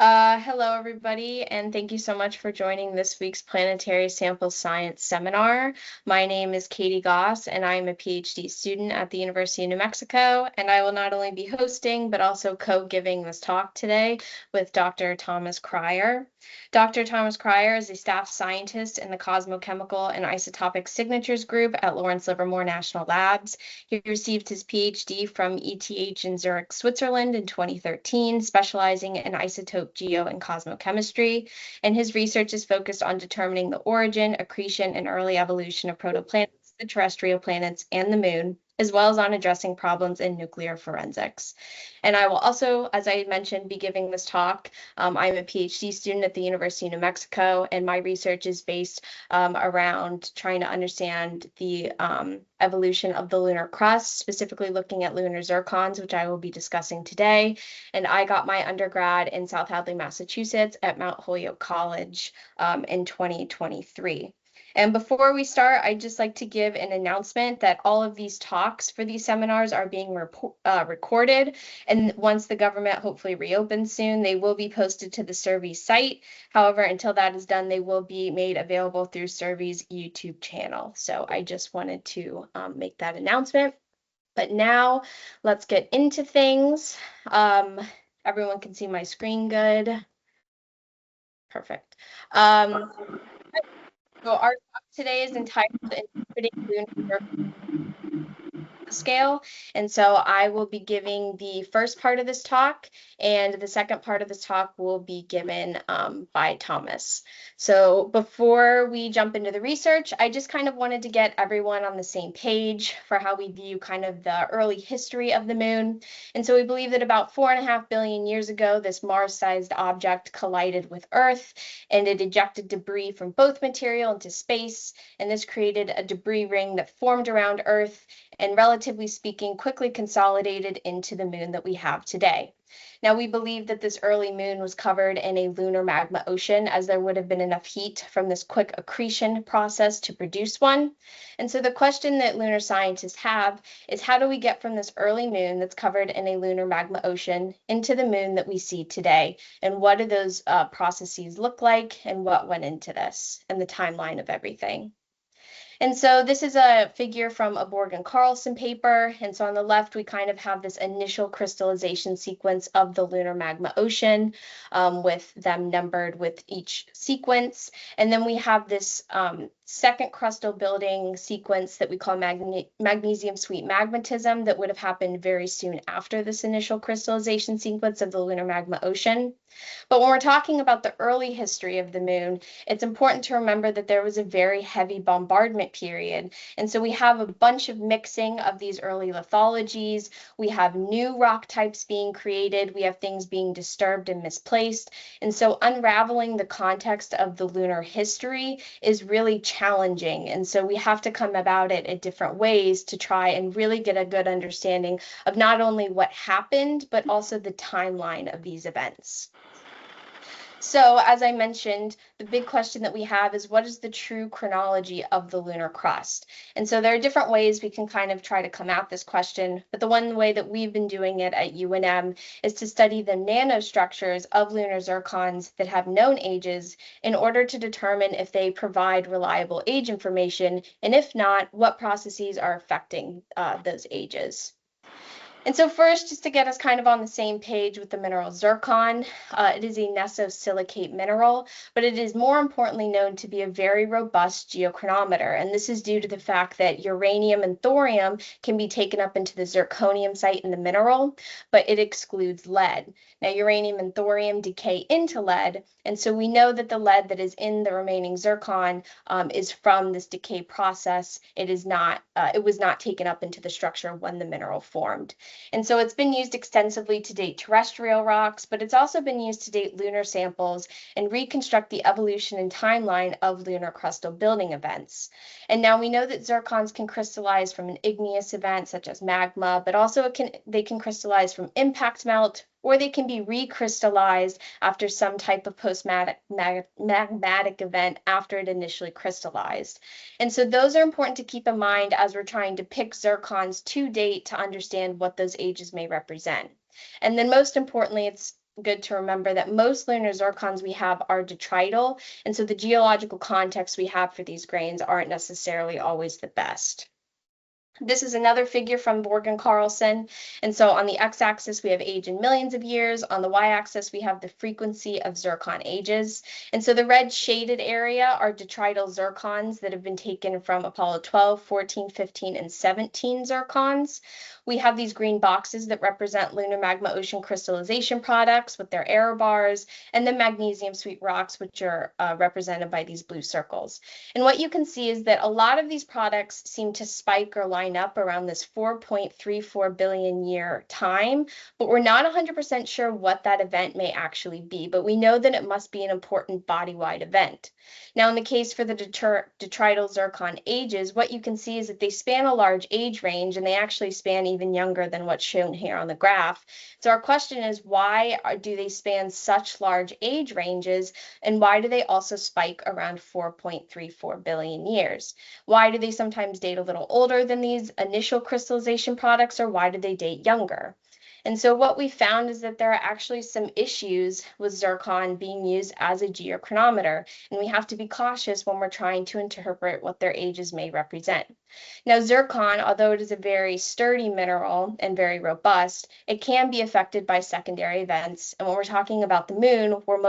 Hello, everybody, and thank you so much for joining this week's Planetary Sample Science Seminar. My name is Katie Goss, and I'm a PhD student at the University of New Mexico, and I will not only be hosting, but also co-giving this talk today with Dr. Thomas Kruijer. Dr. Thomas Kruijer is a staff scientist in the Cosmochemical and Isotopic Signatures Group at Lawrence Livermore National Labs. He received his PhD from ETH in Zurich, Switzerland in 2013, specializing in isotope geo and cosmochemistry, and his research is focused on determining the origin, accretion, and early evolution of protoplanets, the terrestrial planets, and the moon, as well as on addressing problems in nuclear forensics. And I will also, as I mentioned, be giving this talk. I'm a PhD student at the University of New Mexico, and my research is based around trying to understand the evolution of the lunar crust, specifically looking at lunar zircons, which I will be discussing today. And I got my undergrad in South Hadley, Massachusetts at Mount Holyoke College in 2023. And before we start, I'd just like to give an announcement that all of these talks for these seminars are being recorded. And once the government hopefully reopens soon, they will be posted to the Survey's site. However, until that is done, they will be made available through Survey's YouTube channel. So I just wanted to make that announcement. But now let's get into things. Everyone can see my screen good. Perfect. So our talk today is entitled Interpreting Lunar Scale. And so I will be giving the first part of this talk, and the second part of this talk will be given by Thomas. So before we jump into the research, I just kind of wanted to get everyone on the same page for how we view kind of the early history of the moon. And so we believe that about 4.5 billion years ago, this Mars-sized object collided with Earth, and it ejected debris from both material into space, and this created a debris ring that formed around Earth and, relatively speaking, quickly consolidated into the moon that we have today. Now, we believe that this early moon was covered in a lunar magma ocean, as there would have been enough heat from this quick accretion process to produce one. And so the question that lunar scientists have is, how do we get from this early moon that's covered in a lunar magma ocean into the moon that we see today? And what do those processes look like, and what went into this, and the timeline of everything? And so this is a figure from a Borg and Carlson paper. And so on the left, we kind of have this initial crystallization sequence of the lunar magma ocean, with them numbered with each sequence. And then we have this second crustal building sequence that we call magnesium sweet magmatism that would have happened very soon after this initial crystallization sequence of the lunar magma ocean. But when we're talking about the early history of the moon, it's important to remember that there was a very heavy bombardment period. And so we have a bunch of mixing of these early lithologies. We have new rock types being created. We have things being disturbed and misplaced. And so unraveling the context of the lunar history is really challenging. And so we have to come about it in different ways to try and really get a good understanding of not only what happened, but also the timeline of these events. So, as I mentioned, the big question that we have is, what is the true chronology of the lunar crust? And so there are different ways we can kind of try to come at this question, but the one way that we've been doing it at UNM is to study the nanostructures of lunar zircons that have known ages in order to determine if they provide reliable age information, and if not, what processes are affecting those ages. And so first, just to get us kind of on the same page with the mineral zircon, it is a nesosilicate mineral, but it is more importantly known to be a very robust geochronometer. And this is due to the fact that uranium and thorium can be taken up into the zirconium site in the mineral, but it excludes lead. Now, uranium and thorium decay into lead, and so we know that the lead that is in the remaining zircon is from this decay process. It was not taken up into the structure when the mineral formed. And so it's been used extensively to date terrestrial rocks, but it's also been used to date lunar samples and reconstruct the evolution and timeline of lunar crustal building events. And now we know that zircons can crystallize from an igneous event such as magma, but also they can crystallize from impact melt, or they can be recrystallized after some type of post-magmatic event after it initially crystallized. And so those are important to keep in mind as we're trying to pick zircons to date to understand what those ages may represent. And then most importantly, it's good to remember that most lunar zircons we have are detrital, and so the geological context we have for these grains aren't necessarily always the best. This is another figure from Borg and Carlson. And so on the x-axis, we have age in millions of years. On the y-axis, we have the frequency of zircon ages. And so the red shaded area are detrital zircons that have been taken from Apollo 12, 14, 15, and 17 zircons. We have these green boxes that represent lunar magma ocean crystallization products with their error bars, and the magnesium sweet rocks, which are represented by these blue circles. And what you can see is that a lot of these products seem to spike or line up around this 4.34 billion year time, but we're not 100% sure what that event may actually be, but we know that it must be an important body-wide event. Now, in the case for the detrital zircon ages, what you can see is that they span a large age range, and they actually span even younger than what's shown here on the graph. So our question is, why do they span such large age ranges, and why do they also spike around 4.34 billion years? Why do they sometimes date a little older than these initial crystallization products, or why do they date younger? And so what we found is that there are actually some issues with zircon being used as a geochronometer, and we have to be cautious when we're trying to interpret what their ages may represent. Now, zircon, although it is a very sturdy mineral and very robust, it can be affected by secondary events. And when we're talking about the moon, we're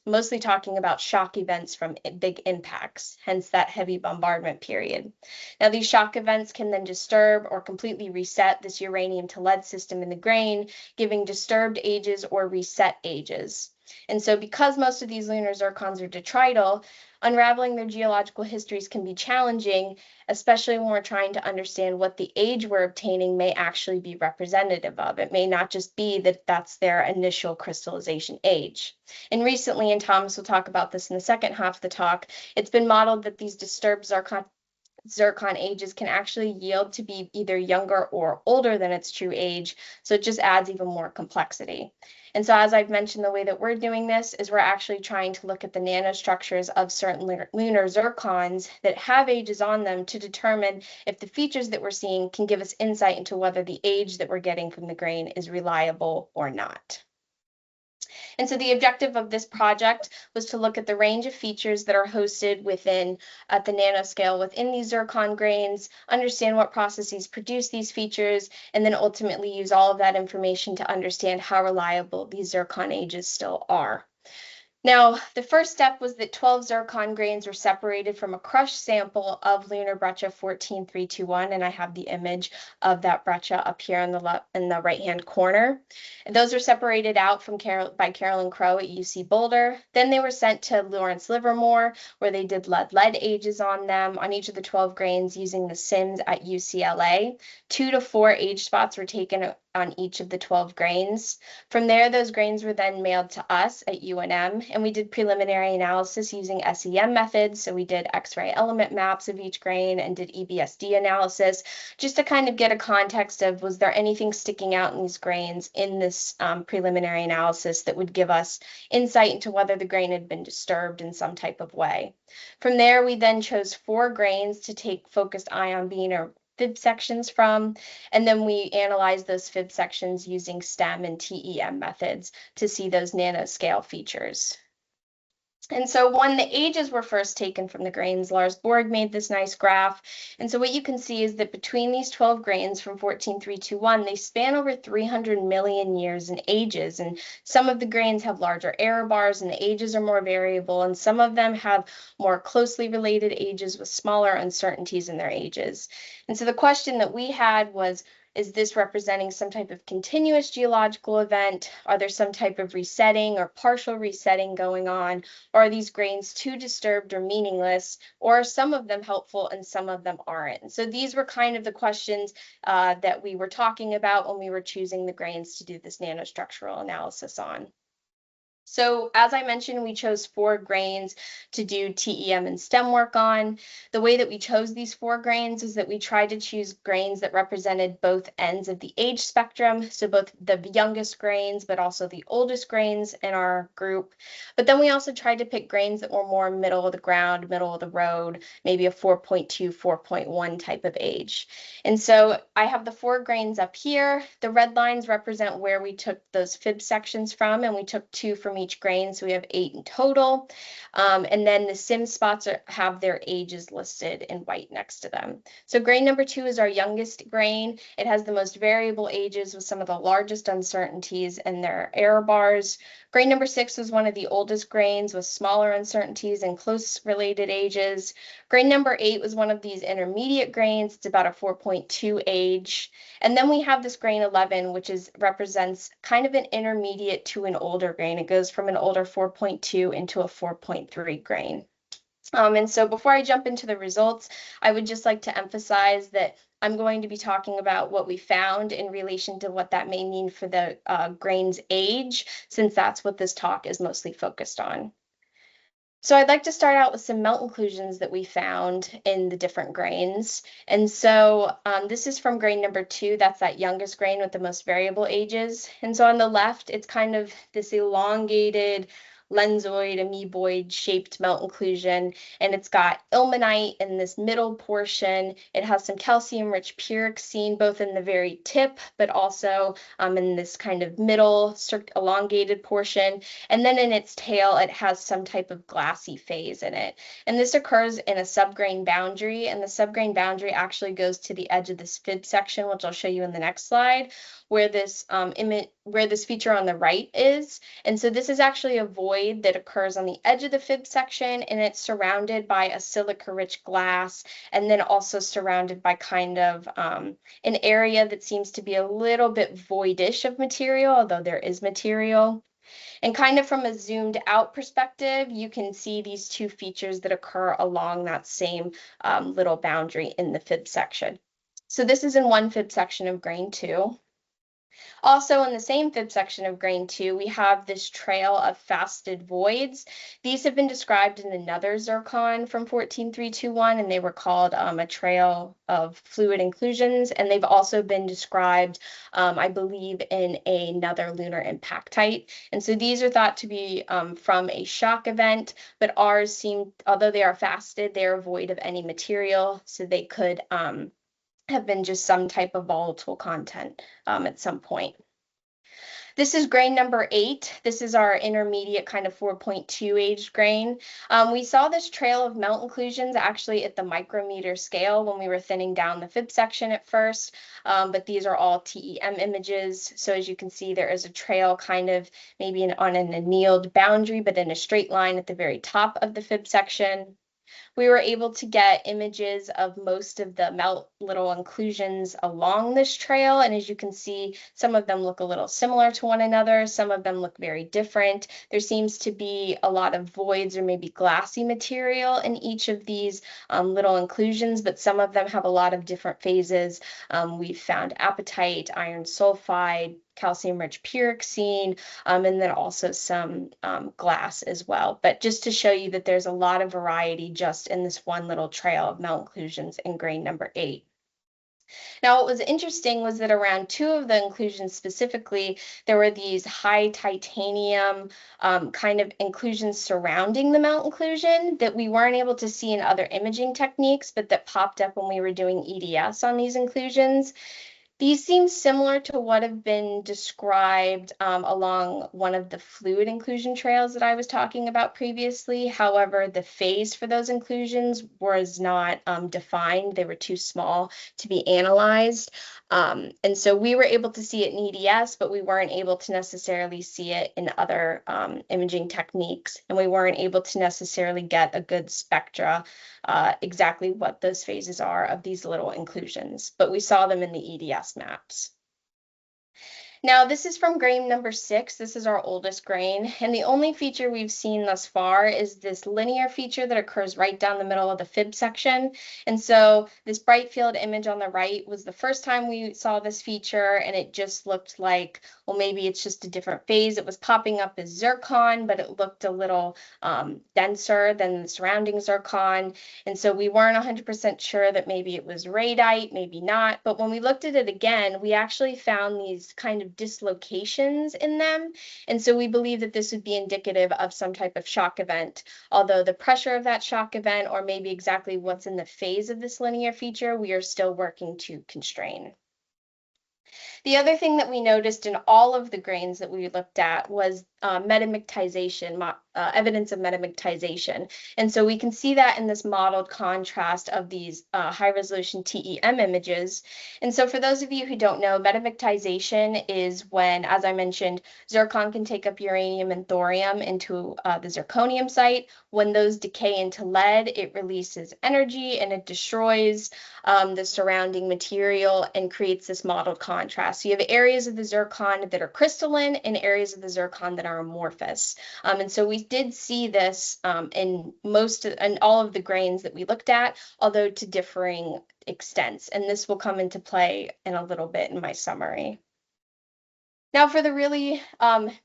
mostly talking about shock events from big impacts, hence that heavy bombardment period. Now, these shock events can then disturb or completely reset this uranium to lead system in the grain, giving disturbed ages or reset ages. And so because most of these lunar zircons are detrital, unraveling their geological histories can be challenging, especially when we're trying to understand what the age we're obtaining may actually be representative of. It may not just be that that's their initial crystallization age. And recently, and Thomas will talk about this in the second half of the talk, it's been modeled that these disturbed zircon ages can actually yield to be either younger or older than its true age, so it just adds even more complexity. And so as I've mentioned, the way that we're doing this is we're actually trying to look at the nanostructures of certain lunar zircons that have ages on them to determine if the features that we're seeing can give us insight into whether the age that we're getting from the grain is reliable or not. And so the objective of this project was to look at the range of features that are hosted within at the nanoscale within these zircon grains, understand what processes produce these features, and then ultimately use all of that information to understand how reliable these zircon ages still are. Now, the first step was that 12 zircon grains were separated from a crushed sample of lunar breccia 14321, and I have the image of that breccia up here in the right-hand corner. And those were separated out from by Carolyn Crow at UC Boulder. Then they were sent to Lawrence Livermore, where they did lead ages on them on each of the 12 grains using the SIMS at UCLA. 2 to 4 age spots were taken on each of the 12 grains. From there, those grains were then mailed to us at UNM, and we did preliminary analysis using SEM methods. So we did X-ray element maps of each grain and did EBSD analysis, just to kind of get a context of, was there anything sticking out in these grains in this preliminary analysis that would give us insight into whether the grain had been disturbed in some type of way. From there, we then chose 4 grains to take focused ion beam or fib sections from, and then we analyzed those fib sections using STEM and TEM methods to see those nanoscale features. And so when the ages were first taken from the grains, Lars Borg made this nice graph. And so what you can see is that between these 12 grains from 14321, they span over 300 million years in ages. And some of the grains have larger error bars and the ages are more variable. And some of them have more closely related ages with smaller uncertainties in their ages. And so the question that we had was, is this representing some type of continuous geological event? Are there some type of resetting or partial resetting going on? Or are these grains too disturbed or meaningless? Or are some of them helpful and some of them aren't? So these were kind of the questions that we were talking about when we were choosing the grains to do this nanostructural analysis on. So as I mentioned, we chose 4 grains to do TEM and STEM work on. The way that we chose these 4 grains is that we tried to choose grains that represented both ends of the age spectrum, so both the youngest grains, but also the oldest grains in our group. But then we also tried to pick grains that were more middle of the ground, middle of the road, maybe a 4.2, 4.1 type of age. And so I have the 4 grains up here. The red lines represent where we took those fib sections from, and we took 2 from each grain, so we have 8 in total. And then the sim spots have their ages listed in white next to them. So grain number 2 is our youngest grain. It has the most variable ages with some of the largest uncertainties in their error bars. Grain number 6 was one of the oldest grains with smaller uncertainties and close related ages. Grain number 8 was one of these intermediate grains. It's about a 4.2 age. And then we have this grain 11, which represents kind of an intermediate to an older grain. It goes from an older 4.2 into a 4.3 grain. And so before I jump into the results, I would just like to emphasize that I'm going to be talking about what we found in relation to what that may mean for the grain's age, since that's what this talk is mostly focused on. So I'd like to start out with some melt inclusions that we found in the different grains. And so this is from grain number 2. That's that youngest grain with the most variable ages. And so on the left, it's kind of this elongated lensoid, amoeboid shaped melt inclusion, and it's got ilmenite in this middle portion. It has some calcium-rich pyroxene both in the very tip, but also in this kind of middle elongated portion. And then in its tail, it has some type of glassy phase in it. And this occurs in a subgrain boundary, and the subgrain boundary actually goes to the edge of this fib section, which I'll show you in the next slide, where this feature on the right is. And so this is actually a void that occurs on the edge of the fib section, and it's surrounded by a silica-rich glass, and then also surrounded by kind of an area that seems to be a little bit voidish of material, although there is material. And kind of from a zoomed out perspective, you can see these 2 features that occur along that same little boundary in the fib section. So this is in one fib section of grain 2. Also, in the same fib section of grain 2, we have this trail of faceted voids. These have been described in another zircon from 14321, and they were called a trail of fluid inclusions. And they've also been described, I believe, in another lunar impactite. And so these are thought to be from a shock event, but ours seem, although they are faceted, they are void of any material, so they could have been just some type of volatile content at some point. This is grain number 8. This is our intermediate kind of 4.2 aged grain. We saw this trail of melt inclusions actually at the micrometer scale when we were thinning down the fib section at first, but these are all TEM images. So as you can see, there is a trail kind of maybe on an annealed boundary, but in a straight line at the very top of the fib section. We were able to get images of most of the melt little inclusions along this trail. And as you can see, some of them look a little similar to one another. Some of them look very different. There seems to be a lot of voids or maybe glassy material in each of these little inclusions, but some of them have a lot of different phases. We've found apatite, iron sulfide, calcium-rich pyroxene, and then also some glass as well. But just to show you that there's a lot of variety just in this one little trail of melt inclusions in grain number 8. Now, what was interesting was that around 2 of the inclusions specifically, there were these high titanium kind of inclusions surrounding the melt inclusion that we weren't able to see in other imaging techniques, but that popped up when we were doing EDS on these inclusions. These seem similar to what have been described along one of the fluid inclusion trails that I was talking about previously. However, the phase for those inclusions was not defined. They were too small to be analyzed. And so we were able to see it in EDS, but we weren't able to necessarily see it in other imaging techniques. And we weren't able to necessarily get a good spectra exactly what those phases are of these little inclusions, but we saw them in the EDS maps. Now, this is from grain number 6. This is our oldest grain, and the only feature we've seen thus far is this linear feature that occurs right down the middle of the fib section. And so this bright field image on the right was the first time we saw this feature, and it just looked like, well, maybe it's just a different phase. It was popping up as zircon, but it looked a little denser than the surrounding zircon. And so we weren't 100% sure that maybe it was radite, maybe not. But when we looked at it again, we actually found these kind of dislocations in them. And so we believe that this would be indicative of some type of shock event. Although the pressure of that shock event, or maybe exactly what's in the phase of this linear feature, we are still working to constrain. The other thing that we noticed in all of the grains that we looked at was metamictization, evidence of metamictization. And so we can see that in this modeled contrast of these high-resolution TEM images. And so for those of you who don't know, metamictization is when, as I mentioned, zircon can take up uranium and thorium into the zirconium site. When those decay into lead, it releases energy and it destroys the surrounding material and creates this modeled contrast. So you have areas of the zircon that are crystalline and areas of the zircon that are amorphous. And so we did see this in all of the grains that we looked at, although to differing extents. And this will come into play in a little bit in my summary. Now for the really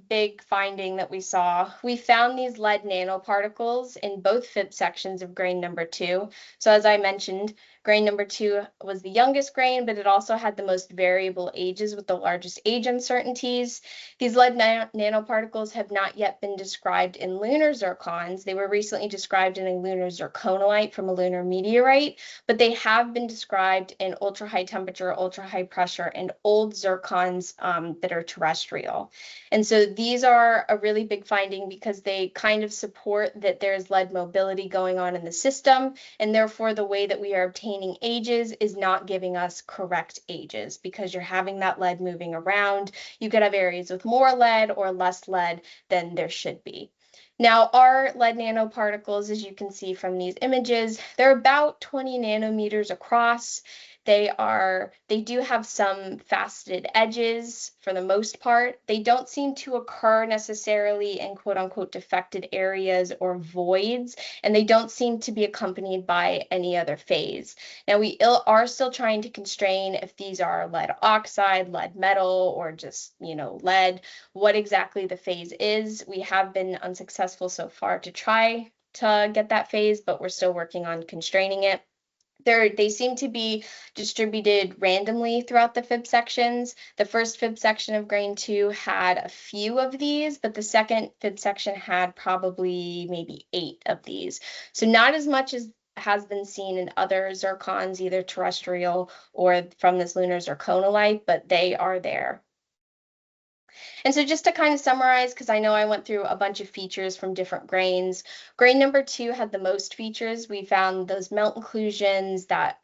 big finding that we saw, we found these lead nanoparticles in both fib sections of grain number 2. So as I mentioned, grain number 2 was the youngest grain, but it also had the most variable ages with the largest age uncertainties. These lead nanoparticles have not yet been described in lunar zircons. They were recently described in a lunar zirconolite from a lunar meteorite, but they have been described in ultra-high temperature, ultra-high pressure, and old zircons that are terrestrial. And so these are a really big finding because they kind of support that there's lead mobility going on in the system, and therefore the way that we are obtaining ages is not giving us correct ages because you're having that lead moving around. You could have areas with more lead or less lead than there should be. Now, our lead nanoparticles, as you can see from these images, they're about 20 nanometers across. They do have some faceted edges for the most part. They don't seem to occur necessarily in quote unquote defected areas or voids, and they don't seem to be accompanied by any other phase. Now we are still trying to constrain if these are lead oxide, lead metal, or just, lead, what exactly the phase is. We have been unsuccessful so far to try to get that phase, but we're still working on constraining it. They seem to be distributed randomly throughout the fib sections. The first fib section of grain 2 had a few of these, but the second fib section had probably maybe 8 of these. So not as much as has been seen in other zircons, either terrestrial or from this lunar zirconolite, but they are there. And so just to kind of summarize, because I know I went through a bunch of features from different grains, grain number 2 had the most features. We found those melt inclusions that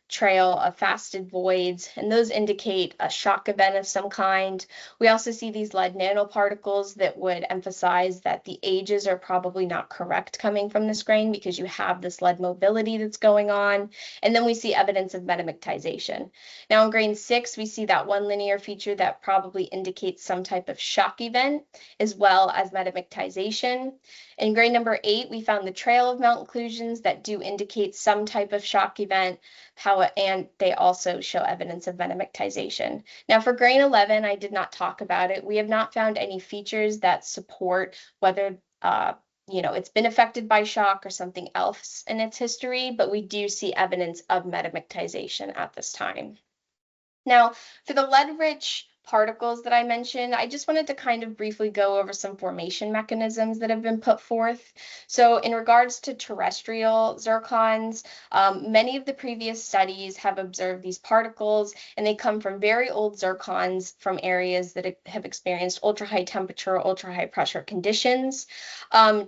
trail of faceted voids, and those indicate a shock event of some kind. We also see these lead nanoparticles that would emphasize that the ages are probably not correct coming from this grain because you have this lead mobility that's going on. And then we see evidence of metamictization. Now in grain 6, we see that one linear feature that probably indicates some type of shock event, as well as metamictization. In grain number 8, we found the trail of melt inclusions that do indicate some type of shock event, and they also show evidence of metamictization. Now for grain 11, I did not talk about it. We have not found any features that support whether it's been affected by shock or something else in its history, but we do see evidence of metamictization at this time. Now, for the lead-rich particles that I mentioned, I just wanted to kind of briefly go over some formation mechanisms that have been put forth. So in regards to terrestrial zircons, many of the previous studies have observed these particles, and they come from very old zircons from areas that have experienced ultra-high temperature, ultra-high pressure conditions.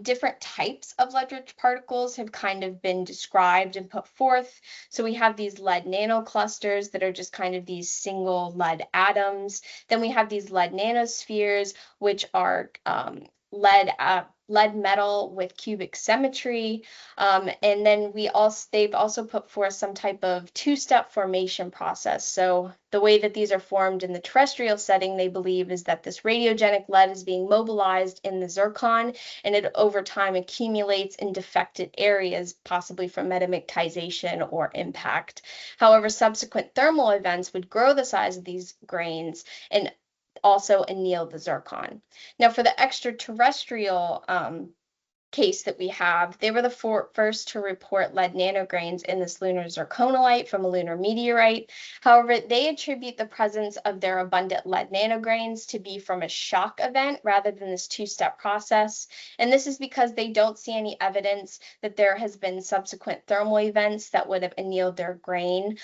Different types of lead-rich particles have kind of been described and put forth. So we have these lead nanoclusters that are just kind of these single lead atoms. Then we have these lead nanospheres, which are lead metal with cubic symmetry. And then they've also put forth some type of two-step formation process. So the way that these are formed in the terrestrial setting, they believe, is that this radiogenic lead is being mobilized in the zircon, and it over time accumulates in defected areas, possibly from metamictization or impact. However, subsequent thermal events would grow the size of these grains and also anneal the zircon. Now, for the extraterrestrial case that we have, they were the first to report lead nanograins in this lunar zirconolite from a lunar meteorite. However, they attribute the presence of their abundant lead nanograins to be from a shock event rather than this two-step process. And this is because they don't see any evidence that there has been subsequent thermal events that would have annealed their grain.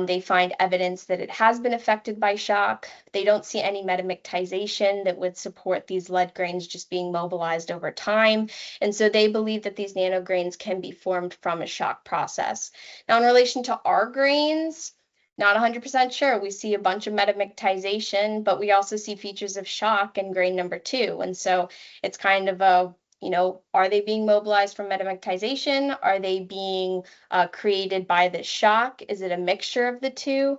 They find evidence that it has been affected by shock. They don't see any metamictization that would support these lead grains just being mobilized over time. And so they believe that these nanograins can be formed from a shock process. Now, in relation to our grains, not 100% sure. We see a bunch of metamictization, but we also see features of shock in grain number 2. And so it's kind of a, are they being mobilized from metamictization? Are they being created by the shock? Is it a mixture of the two?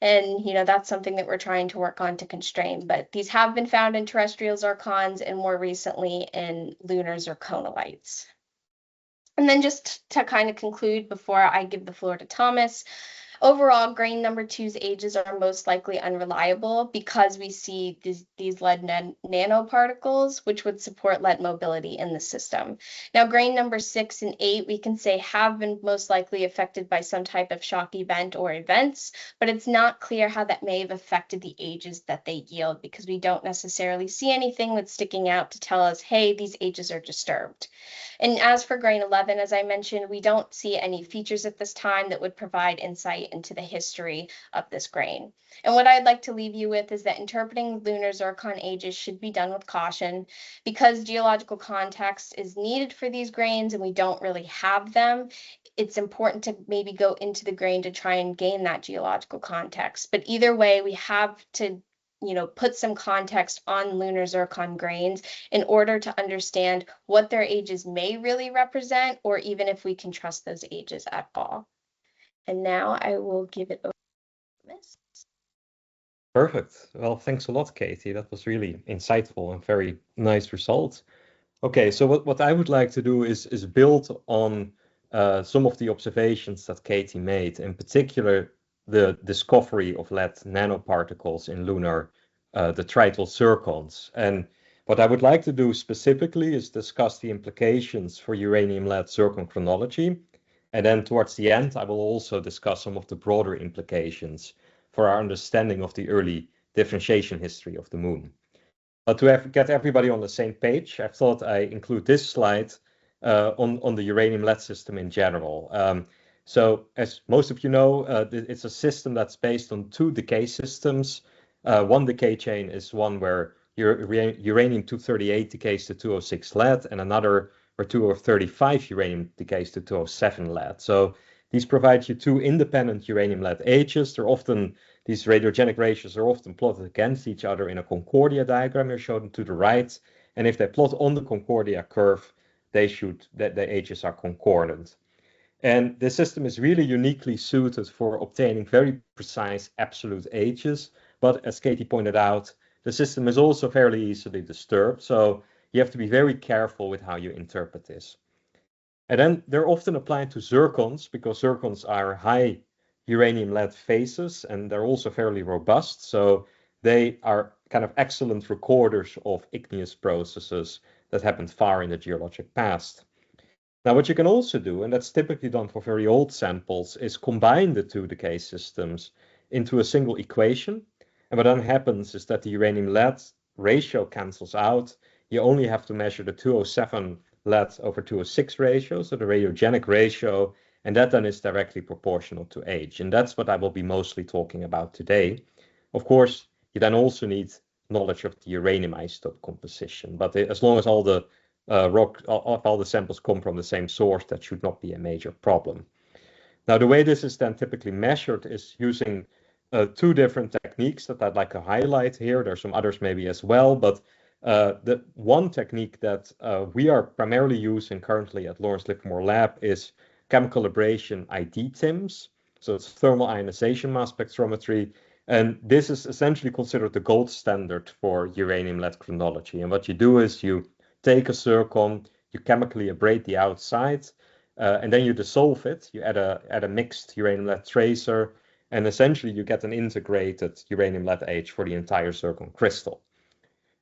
And, that's something that we're trying to work on to constrain. But these have been found in terrestrial zircons and more recently in lunar zirconolites. And then just to kind of conclude before I give the floor to Thomas, overall, grain number 2's ages are most likely unreliable because we see these lead nanoparticles, which would support lead mobility in the system. Now, grain number 6 and 8, we can say have been most likely affected by some type of shock event or events, but it's not clear how that may have affected the ages that they yield because we don't necessarily see anything that's sticking out to tell us, hey, these ages are disturbed. And as for grain 11, as I mentioned, we don't see any features at this time that would provide insight into the history of this grain. And what I'd like to leave you with is that interpreting lunar zircon ages should be done with caution because geological context is needed for these grains and we don't really have them. It's important to maybe go into the grain to try and gain that geological context. But either way, we have to put some context on lunar zircon grains in order to understand what their ages may really represent, or even if we can trust those ages at all. And now I will give it over to Miss. Perfect. Well, thanks a lot, Katie. That was really insightful and very nice result. Okay, so what I would like to do is build on some of the observations that Katie made, in particular the discovery of lead nanoparticles in lunar detrital zircons. And what I would like to do specifically is discuss the implications for uranium-lead zircon chronology. And then towards the end, I will also discuss some of the broader implications for our understanding of the early differentiation history of the moon. But to get everybody on the same page, I thought I include this slide on the uranium-lead system in general. So as most of you know, it's a system that's based on 2 decay systems. One decay chain is one where uranium-238 decays to 206 lead, and another where 235 uranium decays to 207 lead. So these provide you 2 independent uranium-lead ages. These radiogenic ratios are often plotted against each other in a Concordia diagram here shown to the right. And if they plot on the Concordia curve, the ages are concordant. And this system is really uniquely suited for obtaining very precise absolute ages. But as Katie pointed out, the system is also fairly easily disturbed. So you have to be very careful with how you interpret this. And then they're often applied to zircons because zircons are high uranium-lead phases and they're also fairly robust. So they are kind of excellent recorders of igneous processes that happened far in the geologic past. Now, what you can also do, and that's typically done for very old samples, is combine the 2 decay systems into a single equation. And what then happens is that the uranium-lead ratio cancels out. You only have to measure the 207 lead over 206 ratio, so the radiogenic ratio, and that then is directly proportional to age. And that's what I will be mostly talking about today. Of course, you then also need knowledge of the uranium isotope composition, but as long as all the all the samples come from the same source, that should not be a major problem. Now, the way this is then typically measured is using 2 different techniques that I'd like to highlight here. There's some others maybe as well, but The one technique that we are primarily using currently at Lawrence Livermore Lab is chemical ablation ID TIMS. So it's thermal ionization mass spectrometry. And this is essentially considered the gold standard for uranium-lead chronology. And what you do is you take a zircon, you chemically abrade the outside, and then you dissolve it. You add a mixed uranium-lead tracer, and essentially you get an integrated uranium-lead H for the entire zircon crystal.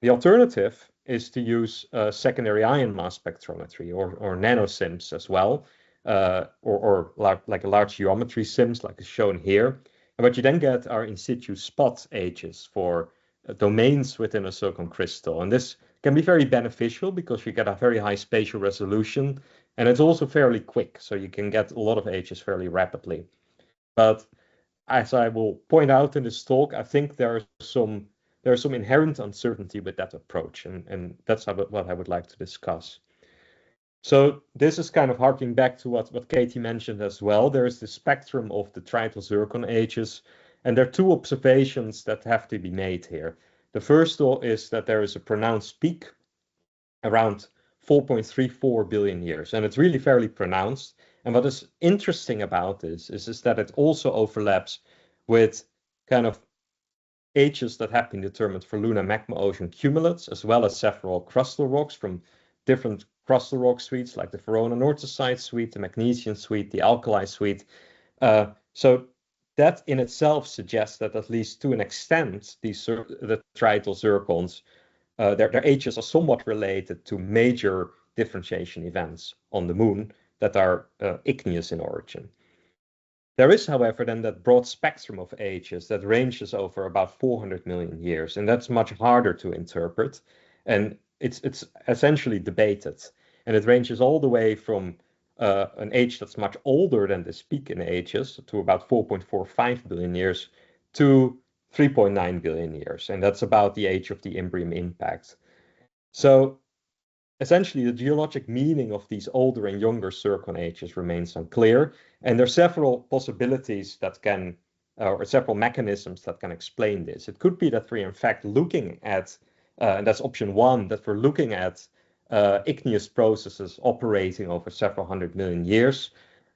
The alternative is to use secondary ion mass spectrometry or nano-SIMS as well, or like a large geometry SIMS like is shown here. And what you then get are in situ spot H's for domains within a zircon crystal. And this can be very beneficial because you get a very high spatial resolution, and it's also fairly quick, so you can get a lot of H's fairly rapidly. But as I will point out in this talk, I think there's some inherent uncertainty with that approach, and that's what I would like to discuss. So this is kind of harking back to what Katie mentioned as well. There is the spectrum of the trityl zircon H's, and there are two observations that have to be made here. The first is that there is a pronounced peak around 4.34 billion years, and it's really fairly pronounced. And what is interesting about this is that it also overlaps with kind of ages that have been determined for lunar magma ocean cumulates, as well as several crustal rocks from different crustal rock suites, like the Verona Nortesite suite, the Magnesian suite, the Alkali suite. So that in itself suggests that at least to an extent, the trityl zircons, their ages are somewhat related to major differentiation events on the moon that are igneous in origin. There is, however, then that broad spectrum of ages that ranges over about 400 million years, and that's much harder to interpret, and it's essentially debated, and it ranges all the way from an age that's much older than this peak in ages, to about 4.45 billion years, to 3.9 billion years, and that's about the age of the Imbrium impact. So essentially, the geologic meaning of these older and younger zircon ages remains unclear, and there are several possibilities that can, or several mechanisms that can explain this. It could be that we're in fact looking at, and that's option one, that we're looking at igneous processes operating over several hundred million years,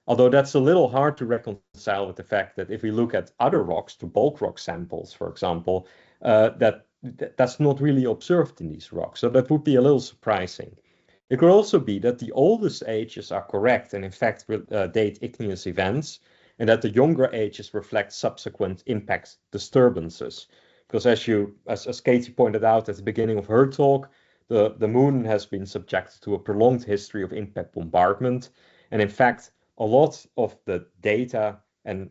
although that's a little hard to reconcile with the fact that if we look at other rocks, to bulk rock samples, for example, that's not really observed in these rocks. So that would be a little surprising. It could also be that the oldest ages are correct and in fact date igneous events, and that the younger ages reflect subsequent impact disturbances. Because as Katie pointed out at the beginning of her talk, the moon has been subjected to a prolonged history of impact bombardment. And in fact, a lot of the data and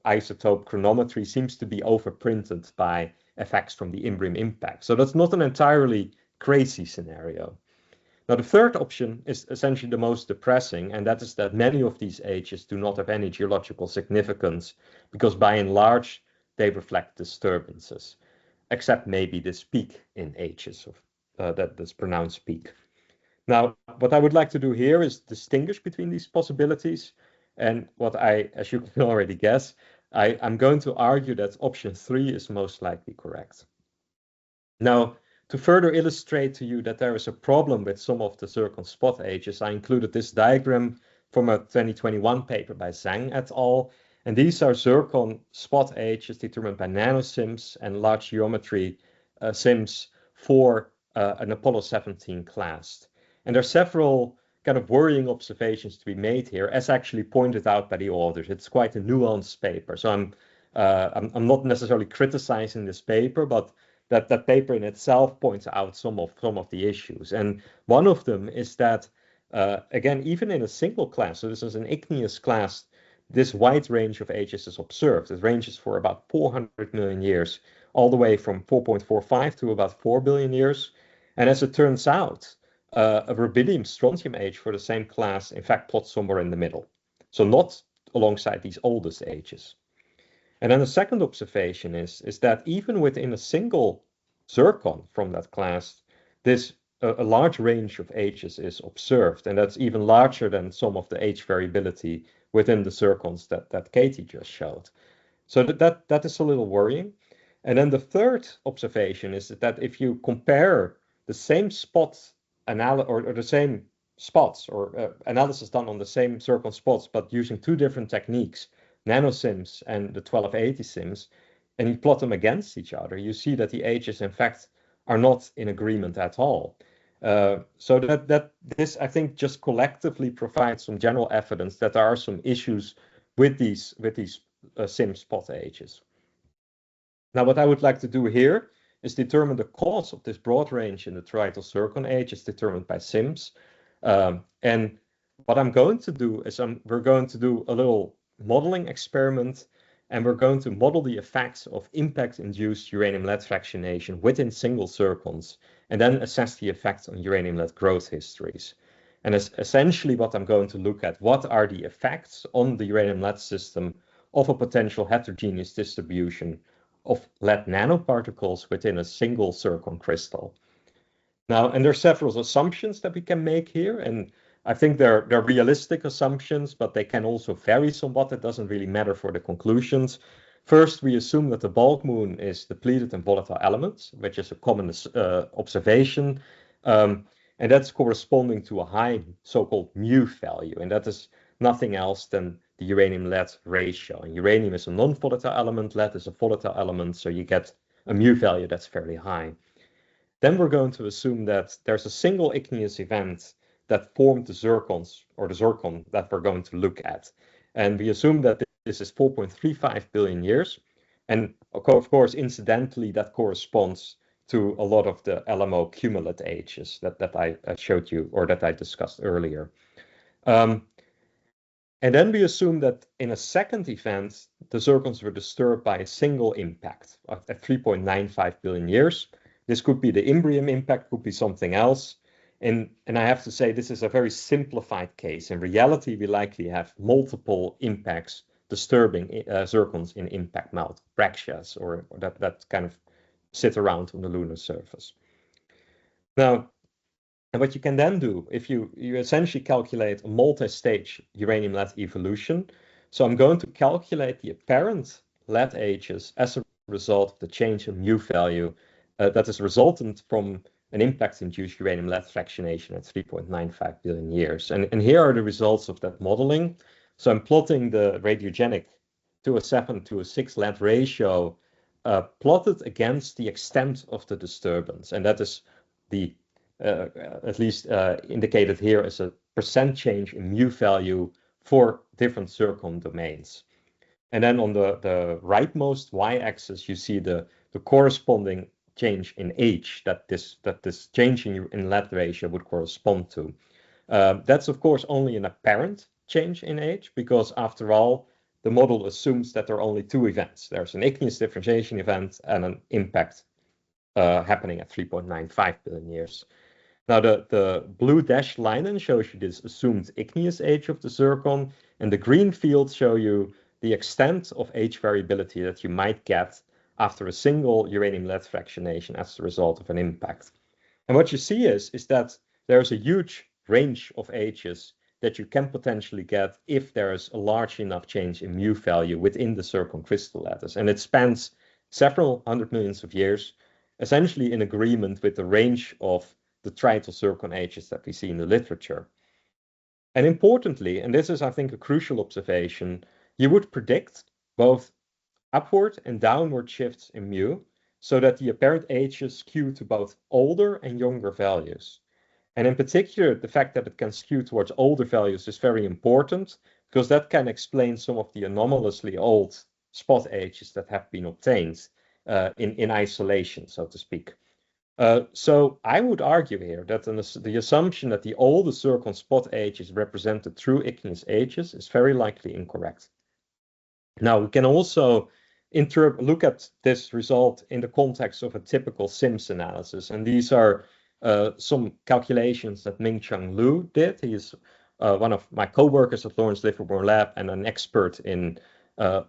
isotope chronometry seems to be overprinted by effects from the Imbrium impact. So that's not an entirely crazy scenario. Now, the third option is essentially the most depressing, and that is that many of these ages do not have any geological significance because by and large, they reflect disturbances, except maybe this peak in ages of this pronounced peak. Now, what I would like to do here is distinguish between these possibilities, and as you can already guess, I'm going to argue that option 3 is most likely correct. Now, to further illustrate to you that there is a problem with some of the zircon spot ages, I included this diagram from a 2021 paper by Zhang et al. And these are zircon spot ages determined by nano-SIMS and large geometry SIMS for an Apollo 17 class. And there are several kind of worrying observations to be made here, as actually pointed out by the authors. It's quite a nuanced paper, so I'm not necessarily criticizing this paper, but that paper in itself points out some of the issues. And one of them is that, again, even in a single class, so this is an igneous class, this wide range of ages is observed. It ranges for about 400 million years, all the way from 4.45 to about 4 billion years. And as it turns out, a rubidium strontium age for the same class, in fact, plots somewhere in the middle. So not alongside these oldest ages. And then the second observation is that even within a single zircon from that class, a large range of ages is observed, and that's even larger than some of the age variability within the zircons that Katie just showed. So that is a little worrying. And then the third observation is that if you compare the same spot or the same spots or analysis done on the same zircon spots, but using two different techniques, nanosims and the 1280 sims, and you plot them against each other, you see that the ages, in fact, are not in agreement at all. So that this, I think, just collectively provides some general evidence that there are some issues with these sim spot ages. Now, what I would like to do here is determine the cause of this broad range in the toroidal zircon age is determined by SIMS. And what I'm going to do is we're going to do a little modeling experiment, and we're going to model the effects of impact-induced uranium-lead fractionation within single zircons, and then assess the effects on uranium-lead growth histories. And essentially what I'm going to look at, what are the effects on the uranium-lead system of a potential heterogeneous distribution of lead nanoparticles within a single zircon crystal. Now, and there are several assumptions that we can make here, and I think they're realistic assumptions, but they can also vary somewhat. It doesn't really matter for the conclusions. First, we assume that the bulk moon is depleted in volatile elements, which is a common observation, and that's corresponding to a high so-called mu value, and that is nothing else than the uranium-lead ratio. And uranium is a non-volatile element, lead is a volatile element, so you get a mu value that's fairly high. Then we're going to assume that there's a single igneous event that formed the zircons, or the zircon that we're going to look at. And we assume that this is 4.35 billion years. And of course, incidentally, that corresponds to a lot of the LMO cumulate ages that I showed you, or that I discussed earlier. And then we assume that in a second event, the zircons were disturbed by a single impact at 3.95 billion years. This could be the Imbrium impact, could be something else. And I have to say, this is a very simplified case. In reality, we likely have multiple impacts disturbing zircons in impact melt breccias, or that kind of sit around on the lunar surface. Now, and what you can then do, if you essentially calculate a multi-stage uranium-lead evolution. So I'm going to calculate the apparent lead ages as a result of the change in mu value that is resultant from an impact-induced uranium-lead fractionation at 3.95 billion years. And here are the results of that modeling. So I'm plotting the radiogenic 207-206 lead ratio plotted against the extent of the disturbance. And that is the at least indicated here as a percent change in mu value for different zircon domains. And then on the rightmost y-axis, you see the corresponding change in age that this change in lead ratio would correspond to. That's of course only an apparent change in age, because after all, the model assumes that there are only two events. There's an igneous differentiation event and an impact happening at 3.95 billion years. Now, the blue dashed line shows you this assumed igneous age of the zircon, and the green fields show you the extent of age variability that you might get after a single uranium-lead fractionation as a result of an impact. And what you see is that there's a huge range of ages that you can potentially get if there is a large enough change in mu value within the zircon crystal lattice. And it spans several hundred millions of years, essentially in agreement with the range of the toroidal zircon ages that we see in the literature. And importantly, and this is, I think, a crucial observation, you would predict both upward and downward shifts in mu, so that the apparent ages skew to both older and younger values. And in particular, the fact that it can skew towards older values is very important, because that can explain some of the anomalously old spot ages that have been obtained in isolation, so to speak. So I would argue here that the assumption that the oldest zircon spot ages represent the true igneous ages is very likely incorrect. Now, we can also look at this result in the context of a typical SIMS analysis, and these are some calculations that Ming-Chang Liu did. He is one of my co-workers at Lawrence Livermore Lab and an expert in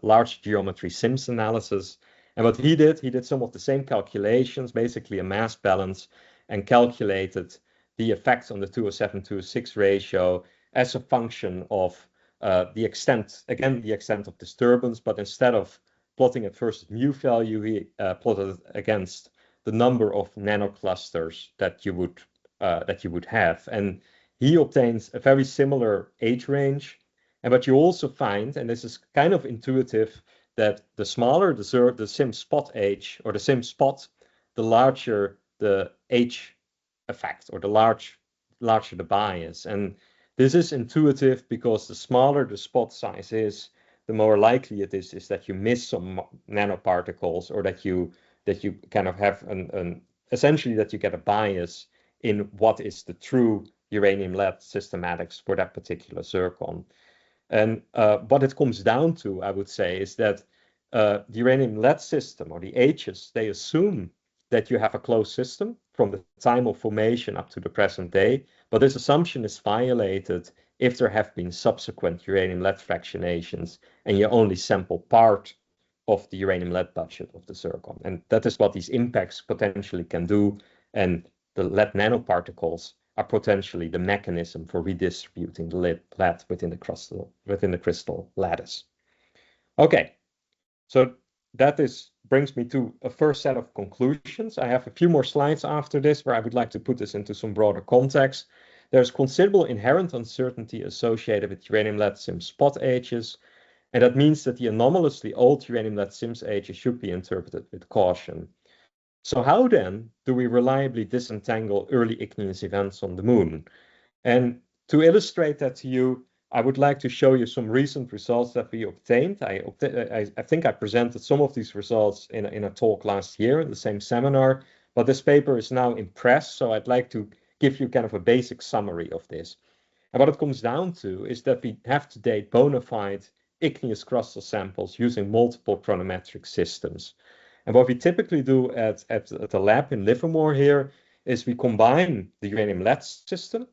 large geometry SIMS analysis. And what he did some of the same calculations, basically a mass balance, and calculated the effects on the 207-206 ratio as a function of the extent of disturbance, but instead of plotting at first mu value, he plotted it against the number of nanoclusters that you would have, and he obtains a very similar age range. And what you also find, and this is kind of intuitive, that the smaller the sim spot age or the sim spot, the larger the age effect, or the larger the bias. And this is intuitive because the smaller the spot size is, the more likely it is that you miss some nanoparticles, or that you kind of have essentially that you get a bias in what is the true uranium lead systematics for that particular zircon. And what it comes down to, I would say, is that the uranium lead system, or the H's, they assume that you have a closed system from the time of formation up to the present day. But this assumption is violated if there have been subsequent uranium lead fractionations and you only sample part of the uranium lead budget of the zircon. And that is what these impacts potentially can do. And the lead nanoparticles are potentially the mechanism for redistributing the lead within the crystal lattice. Okay, so that brings me to a first set of conclusions. I have a few more slides after this where I would like to put this into some broader context. There's considerable inherent uncertainty associated with uranium lead sim spot ages, and that means that the anomalously old uranium lead sims ages should be interpreted with caution. So how then do we reliably disentangle early igneous events on the moon? And to illustrate that to you, I would like to show you some recent results that we obtained. I think I presented some of these results in a talk last year in the same seminar, but this paper is now in press, so I'd like to give you kind of a basic summary of this. And what it comes down to is that we have to date bona fide igneous crustal samples using multiple chronometric systems. And what we typically do at the lab in Livermore here is we combine the uranium lead system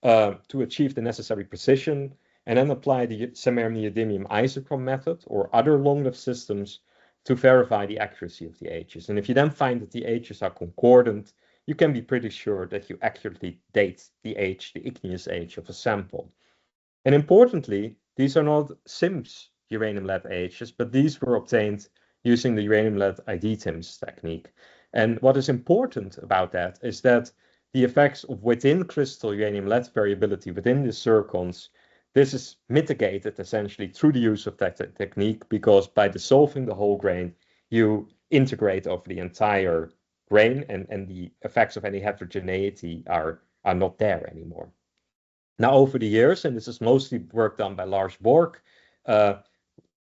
to achieve the necessary precision, and then apply the samarium-neodymium isochron method or other long-lived systems to verify the accuracy of the ages. And if you then find that the ages are concordant, you can be pretty sure that you accurately date the igneous age of a sample. And importantly, these are not SIMS uranium lead ages, but these were obtained using the uranium lead ID-TIMS technique. And what is important about that is that the effects of within crystal uranium lead variability within the zircons, this is mitigated essentially through the use of that technique, because by dissolving the whole grain, you integrate over the entire grain, and the effects of any heterogeneity are not there anymore. Now, over the years, and this is mostly work done by Lars Borg,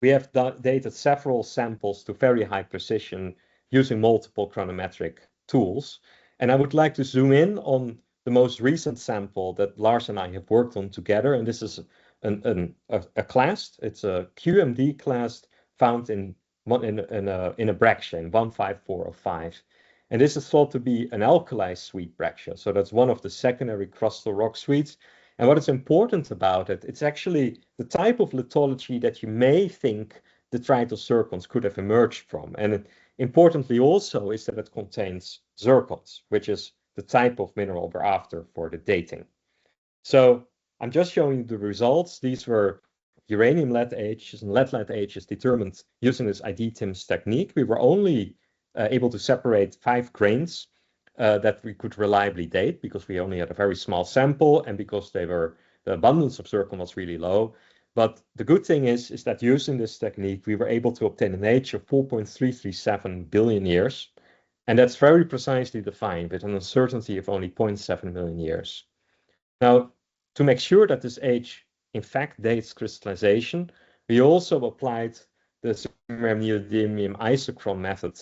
we have dated several samples to very high precision using multiple chronometric tools. And I would like to zoom in on the most recent sample that Lars and I have worked on together. And this is a class. It's a QMD class found in a Bragg chain, 15405. And this is thought to be an alkali suite Bragg. So that's one of the secondary crustal rock suites. And what is important about it, it's actually the type of lithology that you may think detrital zircons could have emerged from. And importantly also is that it contains zircons, which is the type of mineral we're after for the dating. So I'm just showing you the results. These were uranium lead ages and lead ages determined using this ID-TIMS technique. We were only able to separate 5 grains that we could reliably date, because we only had a very small sample and because the abundance of zircon was really low. But the good thing is that using this technique, we were able to obtain an age of 4.337 billion years. And that's very precisely defined with an uncertainty of only 0.7 million years. Now, to make sure that this age in fact dates crystallization, we also applied the samarium-neodymium isochron method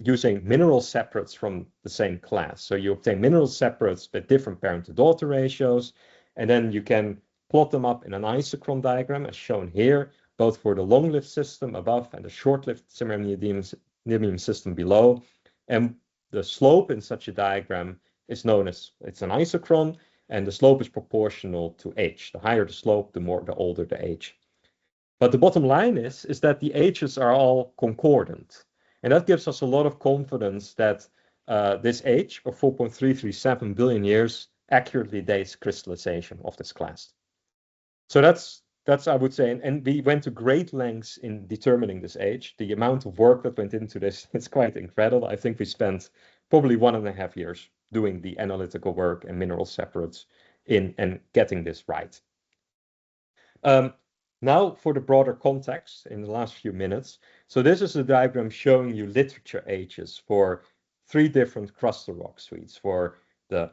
using mineral separates from the same class. So you obtain mineral separates with different parent-to-daughter ratios, and then you can plot them up in an isochron diagram as shown here, both for the long-lived system above and the short-lived samarium-neodymium system below. And the slope in such a diagram is known as, it's an isochron, and the slope is proportional to age. The higher the slope, the older the age. But the bottom line is that the ages are all concordant. And that gives us a lot of confidence that this age of 4.337 billion years accurately dates crystallization of this class. So that's that's I would say, and we went to great lengths in determining this age. The amount of work that went into this is quite incredible. I think we spent probably 1.5 years doing the analytical work and mineral separates in and getting this right. Now for the broader context in the last few minutes. So this is a diagram showing you literature ages for 3 different crustal rock suites. For the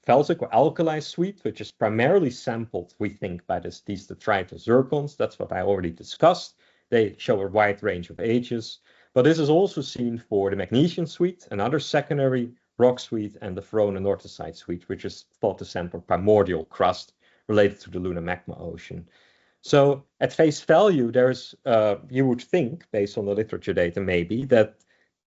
felsic or alkali suite, which is primarily sampled, we think, by these detrital zircons. That's what I already discussed. They show a wide range of ages. But this is also seen for the magnesian suite, another secondary rock suite, and the ferronanorthosite suite, which is thought to sample primordial crust related to the lunar magma ocean. So at face value, there's you would think, based on the literature data maybe, that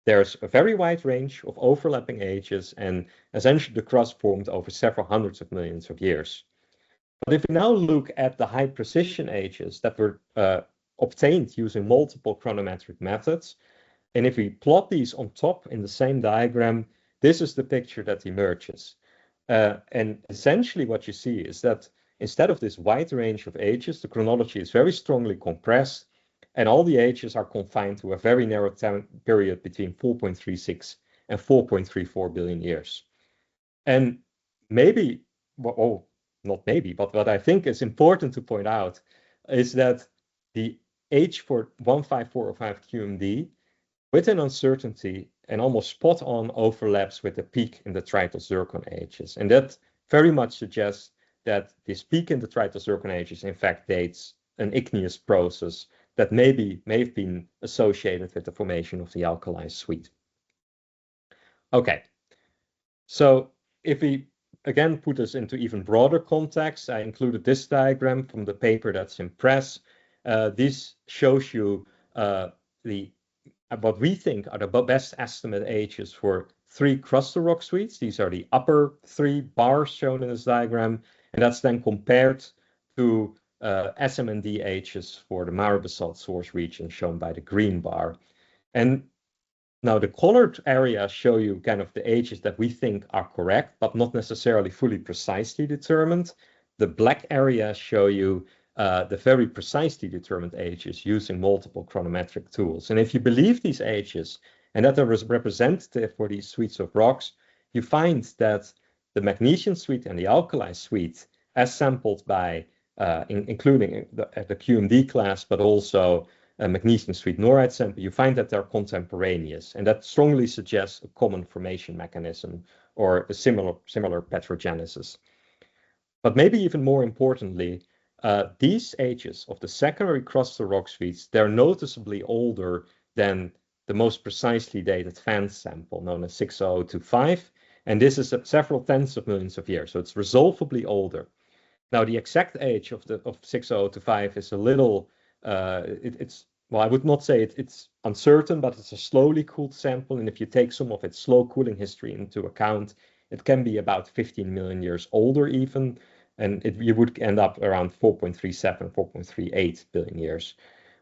there's a very wide range of overlapping ages, and essentially the crust formed over several hundreds of millions of years. But if we now look at the high precision ages that were obtained using multiple chronometric methods, and if we plot these on top in the same diagram, this is the picture that emerges. And essentially what you see is that instead of this wide range of ages, the chronology is very strongly compressed, and all the ages are confined to a very narrow time period between 4.36 and 4.34 billion years. And maybe, well, not maybe, but what I think is important to point out is that the age for 15405 QMD, with an uncertainty and almost spot on, overlaps with the peak in the detrital zircon ages. And that very much suggests that this peak in the detrital zircon ages in fact dates an igneous process that may have been associated with the formation of the alkali suite. Okay, so if we again put this into even broader context, I included this diagram from the paper that's in press. This shows you what we think are the best estimate ages for 3 crustal rock suites. These are the upper 3 bars shown in this diagram, and that's then compared to SM&D ages for the Mara basalt source region shown by the green bar. And now the colored areas show you kind of the ages that we think are correct, but not necessarily fully precisely determined. The black areas show you the very precisely determined ages using multiple chronometric tools. And if you believe these ages and that they're representative for these suites of rocks, you find that the magnesian suite and the alkali suite, as sampled by including the QMD class, but also a magnesian suite norite sample, you find that they're contemporaneous, and that strongly suggests a common formation mechanism or a similar petrogenesis. But maybe even more importantly, these ages of the secondary crustal rock suites, they're noticeably older than the most precisely dated Vance sample, known as 60025, and this is several tens of millions of years, so it's resolvably older. Now, the exact age of 60025 is a little, well, I would not say it's uncertain, but it's a slowly cooled sample, and if you take some of its slow cooling history into account, it can be about 15 million years older even, and you would end up around 4.37, 4.38 billion years.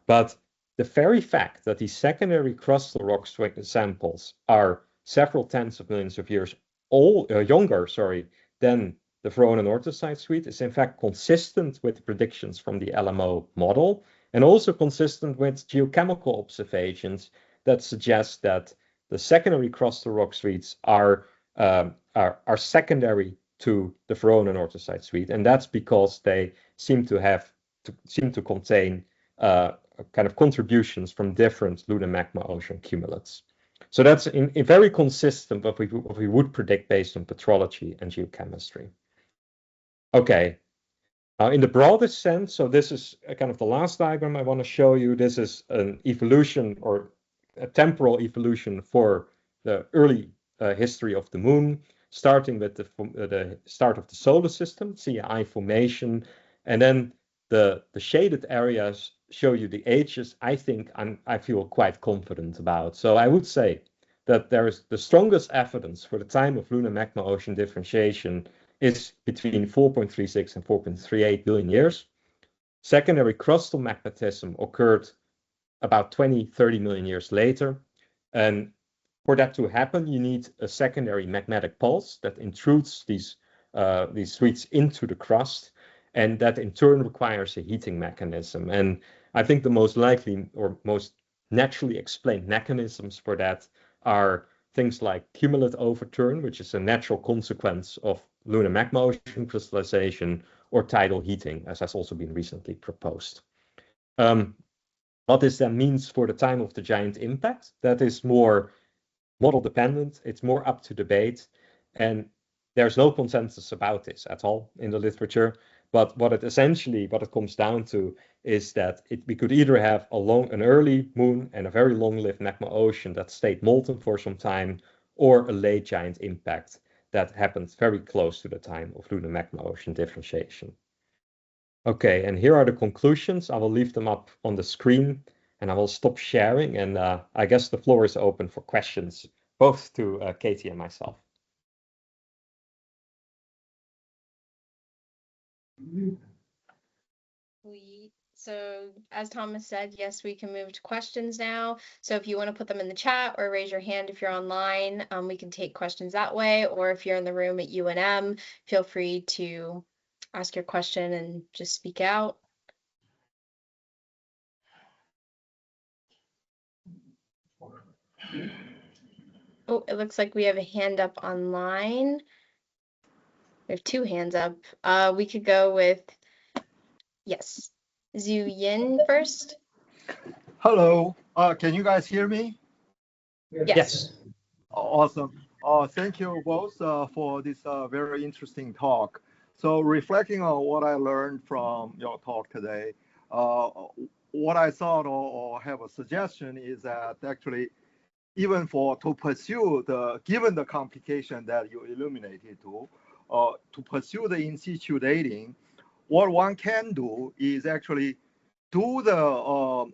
But the very fact that these secondary crustal rock samples are several tens of millions of years younger, than the ferronanorthosite suite is in fact consistent with the predictions from the LMO model, and also consistent with geochemical observations that suggest that the secondary crustal rock suites are secondary to the ferronanorthosite suite, and that's because they seem to contain kind of contributions from different lunar magma ocean cumulates. So that's in very consistent with what we would predict based on petrology and geochemistry. Okay, now in the broadest sense, so this is kind of the last diagram I want to show you. This is an evolution or a temporal evolution for the early history of the moon, starting with the start of the solar system, CAI formation, and then the shaded areas show you the ages I feel quite confident about. So I would say that there is the strongest evidence for the time of lunar magma ocean differentiation is between 4.36 and 4.38 billion years. Secondary crustal magmatism occurred about 20-30 million years later. And for that to happen, you need a secondary magmatic pulse that intrudes these suites into the crust. and that in turn requires a heating mechanism. And I think the most likely or most naturally explained mechanisms for that are things like cumulate overturn, which is a natural consequence of lunar magma ocean crystallization, or tidal heating, as has also been recently proposed. What this then means for the time of the giant impact, that is more model dependent, it's more up to debate, and there's no consensus about this at all in the literature. But what it comes down to is that we could either have an early moon and a very long-lived magma ocean that stayed molten for some time, or a late giant impact that happened very close to the time of lunar magma ocean differentiation. Okay, and here are the conclusions. I will leave them up on the screen, and I will stop sharing, and I guess the floor is open for questions, both to Katie and myself. So as Thomas said, yes, we can move to questions now. So if you want to put them in the chat or raise your hand if you're online, we can take questions that way. Or if you're in the room at UNM, feel free to ask your question and just speak out. Oh, it looks like we have a hand up online. We have two hands up. We could go with, yes, Zhu Yin first. Hello, can you guys hear me? Yes. Awesome. Thank you both for this very interesting talk. So reflecting on what I learned from your talk today, what I thought or have a suggestion is that actually, even to pursue given the complication that you illuminated to pursue the in situ dating, what one can do is actually do the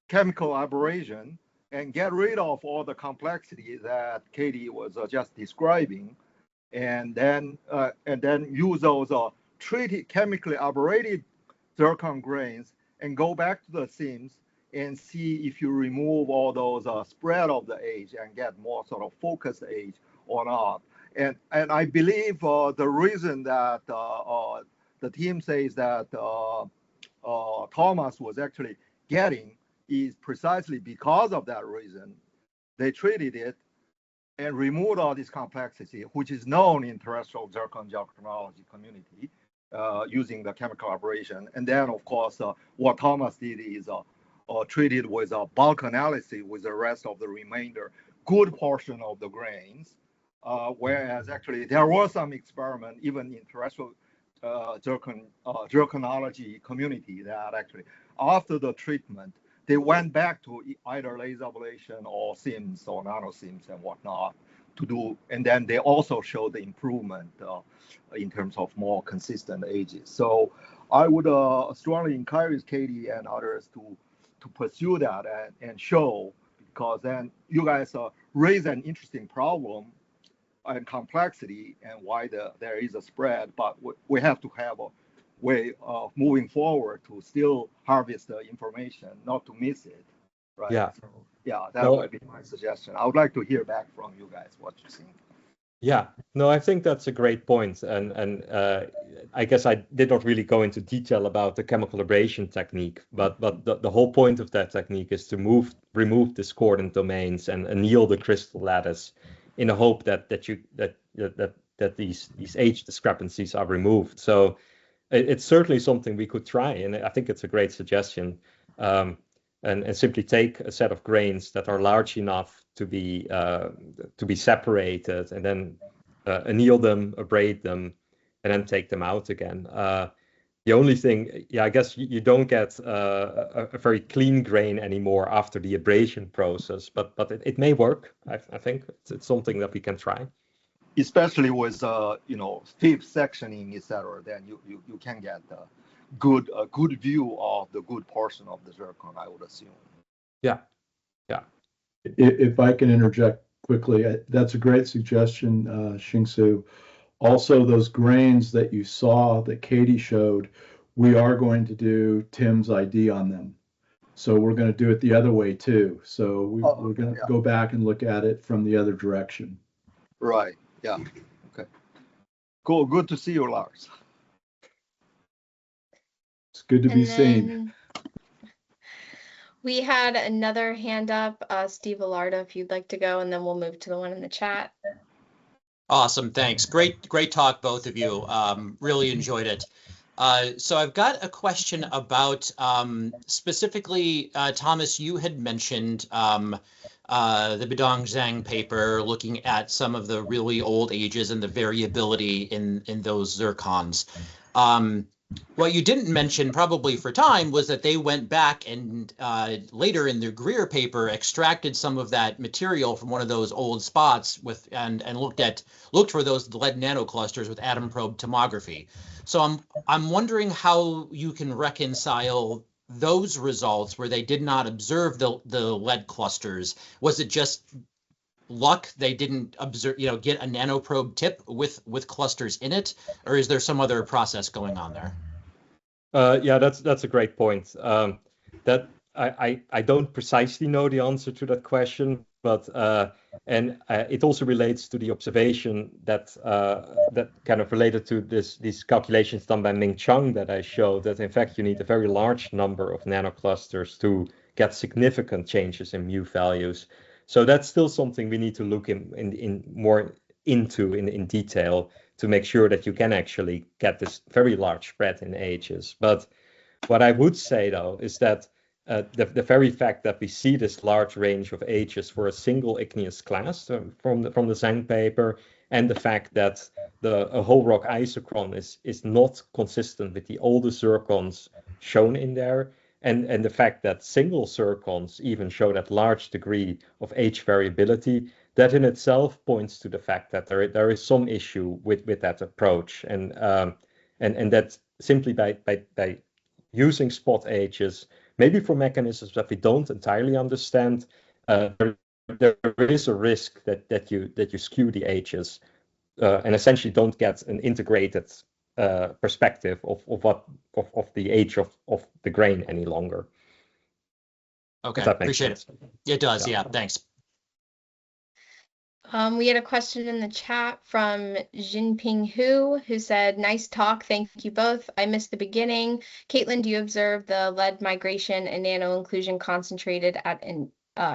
chemical aberration and get rid of all the complexity that Katie was just describing, and then use those chemically aberrated zircon grains and go back to the seams and see if you remove all those spread of the age and get more sort of focused age or not. And I believe the reason that the team says that Thomas was actually getting is precisely because of that reason. They treated it and removed all this complexity, which is known in terrestrial zircon gel chronology community using the chemical aberration. And then, of course, what Thomas did is treated with a bulk analysis with the rest of the remainder, good portion of the grains. Whereas actually there was some experiment even in terrestrial zirconology community that actually after the treatment, they went back to either laser ablation or SIMS or nano SIMS and whatnot to do, and then they also showed the improvement in terms of more consistent ages. So I would strongly encourage Katie and others to pursue that and show, because then you guys raise an interesting problem and complexity and why there is a spread, but we have to have a way of moving forward to still harvest the information, not to miss it, right? Yeah. So, yeah, that would be my suggestion. I would like to hear back from you guys what you think. Yeah, no, I think that's a great point. And I guess I did not really go into detail about the chemical aberration technique, but the whole point of that technique is to remove discordant domains and anneal the crystal lattice in the hope that these age discrepancies are removed. So it's certainly something we could try, and I think it's a great suggestion. And simply take a set of grains that are large enough to be separated, and then anneal them, abrade them, and then take them out again. The only thing, yeah, I guess you don't get a very clean grain anymore after the abrasion process, but it may work. I think it's something that we can try. Especially with fifth sectioning, etc., then you can get a good view of the good portion of the zircon, I would assume. Yeah. If I can interject quickly, that's a great suggestion, Xingsu. Also, those grains that you saw that Katie showed, we are going to do Tim's ID on them. So we're going to do it the other way too. So we're going to go back and look at it from the other direction. Right. Yeah. Okay. Cool. Good to see you, Lars. good to be And seen. then we had another hand up, Steve Alarda, if you'd like to go, and then we'll move to the one in the chat. Awesome, thanks. Great talk, both of you. Really enjoyed it. So I've got a question about specifically, Thomas, you had mentioned the Bidong Zhang paper looking at some of the really old ages and the variability in those zircons. What you didn't mention, probably for time, was that they went back and later in their Greer paper extracted some of that material from one of those old spots with and looked for those lead nanoclusters with atom probe tomography. So I'm wondering how you can reconcile those results where they did not observe the lead clusters. Was it just luck they didn't observe, get a nanoprobe tip with clusters in it, or is there some other process going on there? Yeah, that's a great point. That I don't precisely know the answer to that question, but it also relates to the observation that that kind of related to these calculations done by Ming Chang that I showed, that in fact you need a very large number of nanoclusters to get significant changes in mu values. So that's still something we need to look in more into in detail to make sure that you can actually get this very large spread in ages. But what I would say, though, is that the very fact that we see this large range of ages for a single igneous class from the Zhang paper, and the fact that a whole rock isochron is not consistent with the older zircons shown in there, and the fact that single zircons even show that large degree of age variability, that in itself points to the fact that there is some issue with that approach, and that simply by using spot ages, maybe for mechanisms that we don't entirely understand, there is a risk that you skew the ages and essentially don't get an integrated perspective of the age of the grain any longer. Okay, That makes appreciate sense. it. Does, yeah, thanks. We had a question in the chat from Jinping who said, nice talk. Thank you both. I missed the beginning. Caitlin, do you observe the lead migration and nano inclusion concentrated at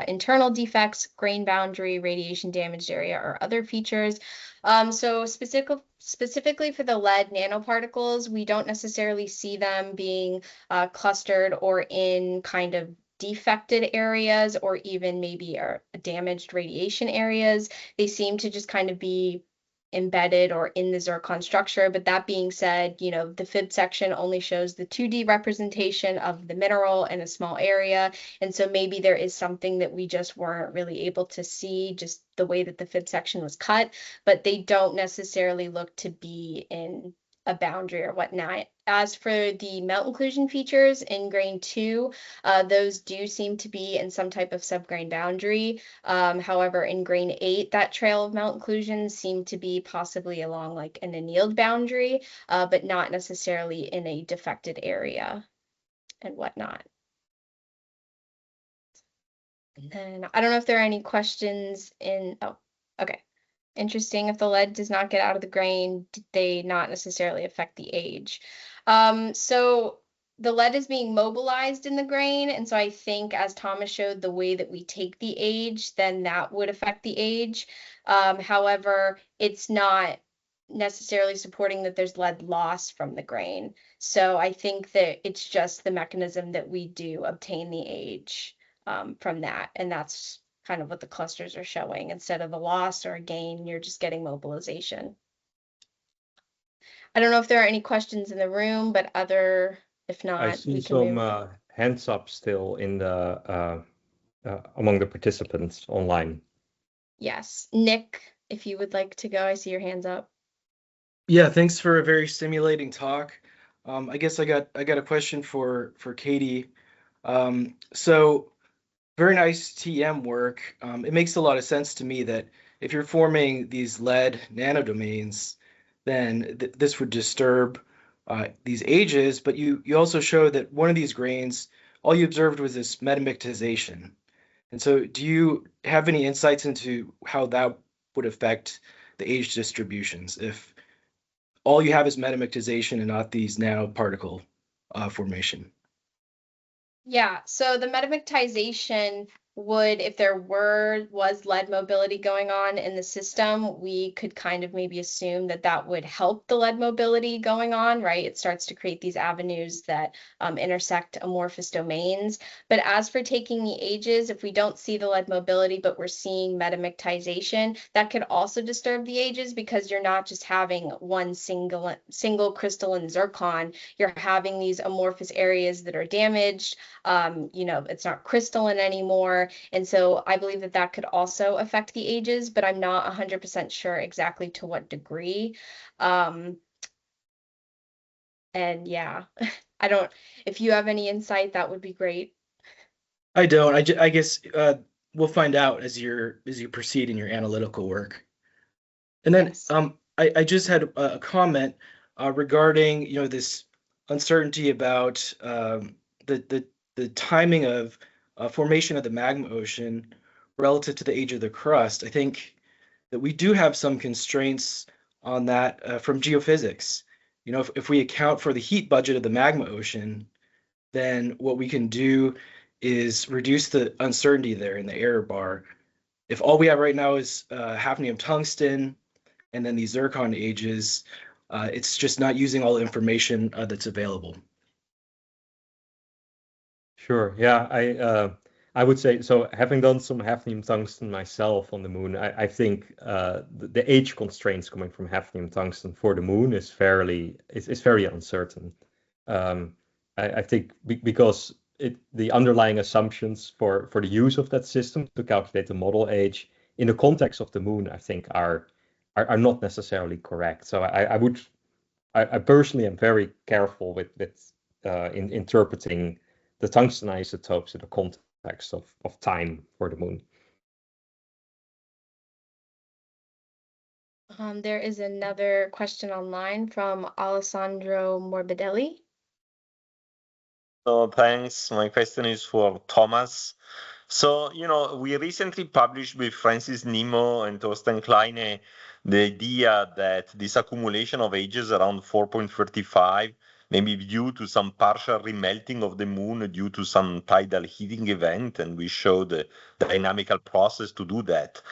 internal defects, grain boundary, radiation damaged area, or other features? So specifically for the lead nanoparticles, we don't necessarily see them being clustered or in kind of defected areas or even maybe damaged radiation areas. They seem to just kind of be embedded or in the zircon structure. But that being said, the fib section only shows the 2D representation of the mineral in a small area. And so maybe there is something that we just weren't really able to see, just the way that the fib section was cut, but they don't necessarily look to be in a boundary or whatnot. As for the melt inclusion features in grain 2, those do seem to be in some type of subgrain boundary. However, in grain 8, that trail of melt inclusions seem to be possibly along like an annealed boundary, but not necessarily in a defected area and whatnot. And then I don't know if there are any questions oh, okay. Interesting. If the lead does not get out of the grain, did they not necessarily affect the age? So the lead is being mobilized in the grain. And so I think, as Thomas showed, the way that we take the age, then that would affect the age. However, it's not necessarily supporting that there's lead loss from the grain. So I think that it's just the mechanism that we do obtain the age from that. And that's kind of what the clusters are showing. Instead of a loss or a gain, you're just getting mobilization. I don't know if there are any questions in the room, but if not, I see we can some hands up still in the among the participants online. Yes, Nick, if you would like to go, I see your hands up. Yeah, thanks for a very stimulating talk. I guess I got a question for Katie. So very nice TM work. It makes a lot of sense to me that if you're forming these lead nanodomains, then this would disturb these ages. But you also show that one of these grains, all you observed was this metamictization. And so do you have any insights into how that would affect the age distributions if all you have is metamictization and not these nanoparticle formation. Yeah, so the metamictization would, if there was lead mobility going on in the system, we could kind of maybe assume that that would help the lead mobility going on, right? It starts to create these avenues that intersect amorphous domains. But as for taking the ages, if we don't see the lead mobility, but we're seeing metamictization, that could also disturb the ages because you're not just having one single crystalline zircon, you're having these amorphous areas that are damaged. It's not crystalline anymore. And so I believe that that could also affect the ages, but I'm not 100% sure exactly to what degree. And yeah, if you have any insight, that would be great. I don't. I guess we'll find out as you proceed in your analytical work. And then Yes. I just had a comment regarding this uncertainty about the timing of formation of the magma ocean relative to the age of the crust. I think that we do have some constraints on that from geophysics. If we account for the heat budget of the magma ocean, then what we can do is reduce the uncertainty there in the error bar. If all we have right now is hafnium tungsten and then these zircon ages, it's just not using all the information that's available. Sure. Yeah, I would say so. Having done some hafnium tungsten myself on the moon, I think the age constraints coming from hafnium tungsten for the moon is very uncertain. I think because the underlying assumptions for the use of that system to calculate the model age in the context of the moon, I think are not necessarily correct. So I personally am very careful with in interpreting the tungsten isotopes in the context of time for the moon. There is another question online from Alessandro Morbidelli. So thanks. My question is for Thomas. So, we recently published with Francis Nemo and Thorsten Kleine the idea that this accumulation of ages around 4.35 may be due to some partial remelting of the moon due to some tidal heating event, and we showed the dynamical process to do that.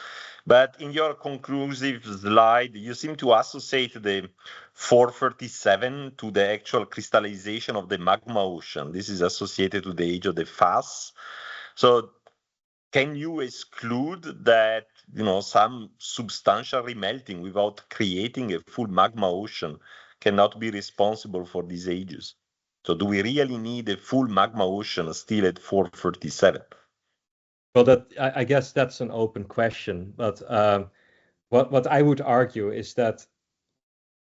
But in your conclusive slide, you seem to associate the 437 to the actual crystallization of the magma ocean. This is associated to the age of the FAS. So can you exclude that, some substantial remelting without creating a full magma ocean cannot be responsible for these ages? So do we really need a full magma ocean still at 437? Well, I guess that's an open question, but what I would argue is that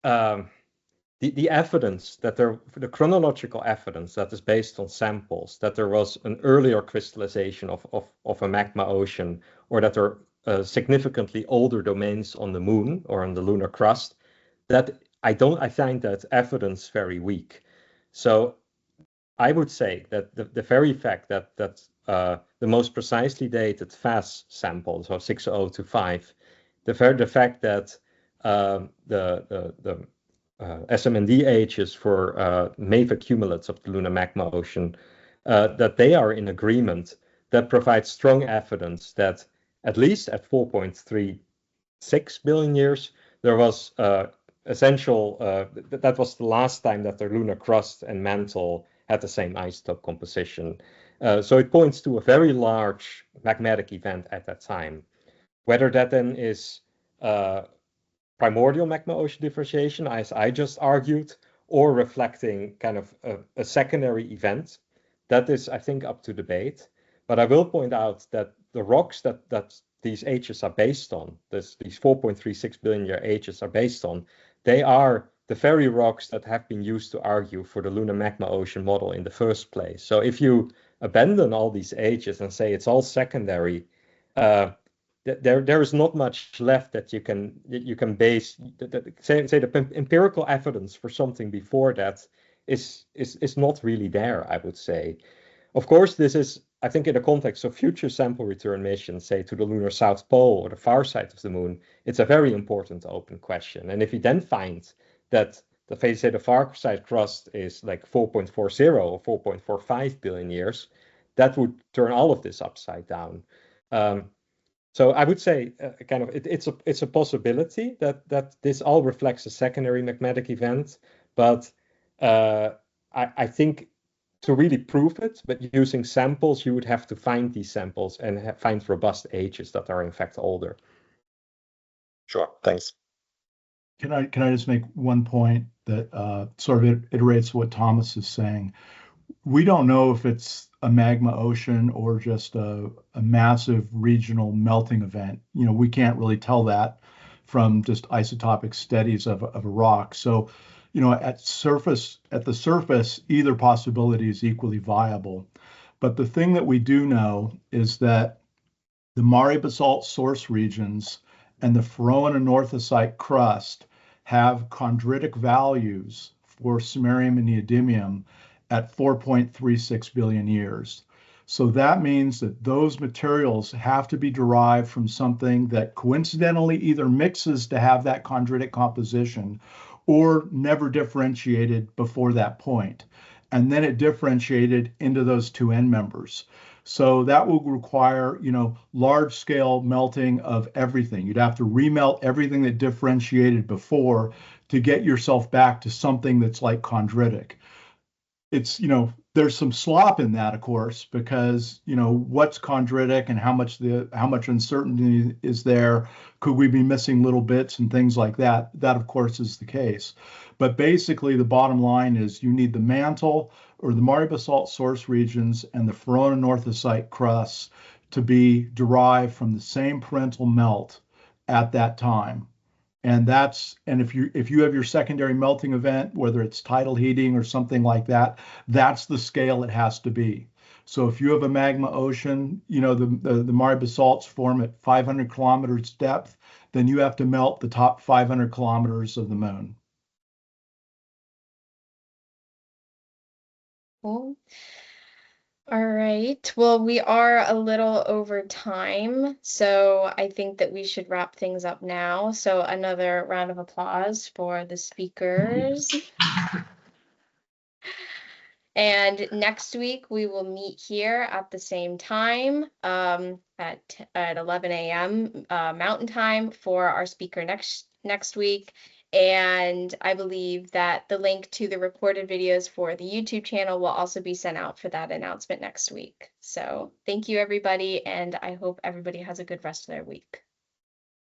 the evidence that the chronological evidence that is based on samples that there was an earlier crystallization of a magma ocean, or that there are significantly older domains on the moon or on the lunar crust, that I find that evidence very weak. So I would say that the very fact that the most precisely dated FAS sample, so 6025, the fact that the SMND ages for MAVE accumulates of the lunar magma ocean, that they are in agreement, that provides strong evidence that at least at 4.36 billion years, there was that was the last time that the lunar crust and mantle had the same isotope composition. So it points to a very large magmatic event at that time. Whether that then is primordial magma ocean differentiation, as I just argued, or reflecting kind of a secondary event, that is, I think, up to debate. But I will point out that the rocks that these ages are based on, these 4.36 billion year ages are based on, they are the very rocks that have been used to argue for the lunar magma ocean model in the first place. So if you abandon all these ages and say it's all secondary, there is not much left that you can base. Say the empirical evidence for something before that is not really there, I would say. Of course, this is, I think, in the context of future sample return missions, say to the lunar South Pole or the far side of the moon, it's a very important open question. And if you then find that say the far side crust is like 4.40 or 4.45 billion years, that would turn all of this upside down. So I would say kind of it's a possibility that this all reflects a secondary magmatic event, but I think to really prove it, but using samples, you would have to find these samples and find robust ages that are in fact older. Sure, thanks. Can I just make one point that sort of iterates what Thomas is saying? We don't know if it's a magma ocean or just a massive regional melting event. You know, we can't really tell that from just isotopic studies of a rock. So, you know, at the surface, either possibility is equally viable. But the thing that we do know is that the Mare basalt source regions and the ferroananorthosite crust have chondritic values for samarium and neodymium at 4.36 billion years. So that means that those materials have to be derived from something that coincidentally either mixes to have that chondritic composition or never differentiated before that point. And then it differentiated into those two end members. So that will require, you know, large scale melting of everything. You'd have to remelt everything that differentiated before to get yourself back to something that's like chondritic. It's, you know, there's some slop in that, of course, because, you know, what's chondritic and how much uncertainty is there? Could we be missing little bits and things like that? That, of course, is the case. But basically, the bottom line is you need the mantle or the Mare basalt source regions and the ferroananorthosite crusts to be derived from the same parental melt at that time. And if you have your secondary melting event, whether it's tidal heating or something like that, that's the scale it has to be. So if you have a magma ocean, you know, the Mare basalts form at 500 kilometers depth, then you have to melt the top 500 kilometers of the moon. Cool. All right. Well, we are a little over time, so I think that we should wrap things up now. So another round of applause for the speakers. And next week we will meet here at the same time at 11 a.m. Mountain Time for our speaker next week. And I believe that the link to the recorded videos for the YouTube channel will also be sent out for that announcement next week. So thank you, everybody, and I hope everybody has a good rest of their week.